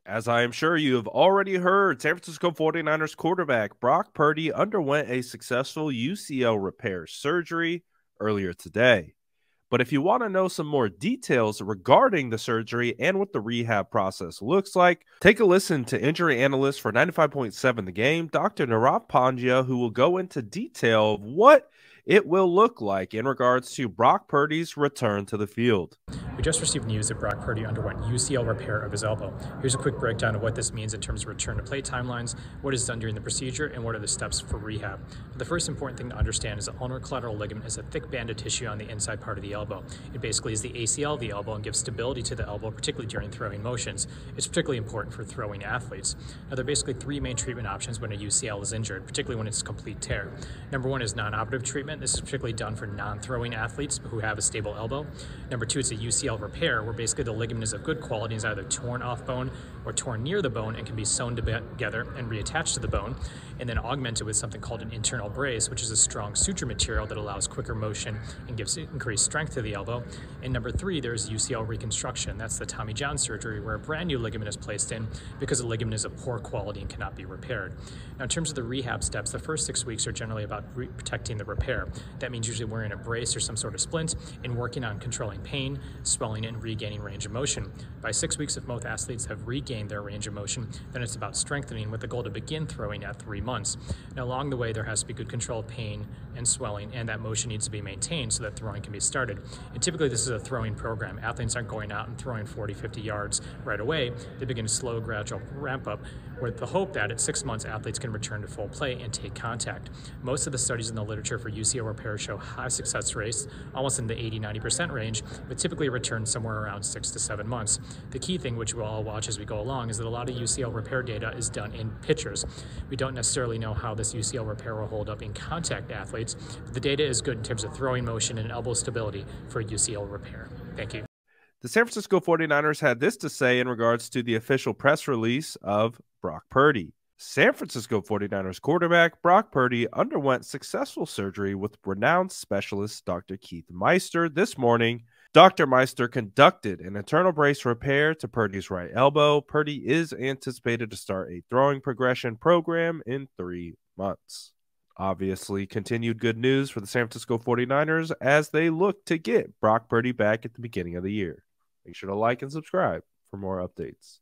As I am sure you have already heard, San Francisco 49ers quarterback Brock Purdy underwent a successful UCL repair surgery earlier today. But if you want to know some more details regarding the surgery and what the rehab process looks like, take a listen to injury analyst for 95.7 The Game, Dr. Narav Pandya, who will go into detail of what it will look like in regards to Brock Purdy's return to the field. We just received news that Brock Purdy underwent UCL repair of his elbow. Here's a quick breakdown of what this means in terms of return to play timelines, what is done during the procedure, and what are the steps for rehab. The first important thing to understand is the ulnar collateral ligament is a thick band of tissue on the inside part of the elbow. It basically is the ACL of the elbow and gives stability to the elbow, particularly during throwing motions. It's particularly important for throwing athletes. Now, there are basically three main treatment options when a UCL is injured, particularly when it's a complete tear. Number one is non-operative treatment. This is particularly done for non-throwing athletes who have a stable elbow. Number two, it's a UCL repair, where basically the ligament is of good quality and is either torn off bone or torn near the bone and can be sewn together and reattached to the bone, and then augmented with something called an internal brace, which is a strong suture material that allows quicker motion and gives increased strength to the elbow. And number three, there's UCL reconstruction. That's the Tommy John surgery, where a brand new ligament is placed in because the ligament is of poor quality and cannot be repaired. Now, in terms of the rehab steps, the first 6 weeks are generally about protecting the repair. That means usually wearing a brace or some sort of splint and working on controlling pain, swelling, and regaining range of motion. By 6 weeks, if most athletes have regained their range of motion, then it's about strengthening with the goal to begin throwing at 3 months. Now, along the way, there has to be good control of pain and swelling, and that motion needs to be maintained so that throwing can be started. And typically, this is a throwing program. Athletes aren't going out and throwing 40, 50 yards right away. They begin a slow, gradual ramp up with the hope that at 6 months, athletes can return to full play and take contact. Most of the studies in the literature for UCL repair show high success rates, almost in the 80-90% range, but typically return somewhere around 6 to 7 months. The key thing, which we'll all watch as we go along, is that a lot of UCL repair data is done in pitchers. We don't necessarily know how this UCL repair will hold up in contact athletes, but the data is good in terms of throwing motion and elbow stability for UCL repair. Thank you. The San Francisco 49ers had this to say in regards to the official press release of Brock Purdy. San Francisco 49ers quarterback Brock Purdy underwent successful surgery with renowned specialist Dr. Keith Meister this morning. Dr. Meister conducted an internal brace repair to Purdy's right elbow. Purdy is anticipated to start a throwing progression program in 3 months. Obviously, continued good news for the San Francisco 49ers as they look to get Brock Purdy back at the beginning of the year. Make sure to like and subscribe for more updates.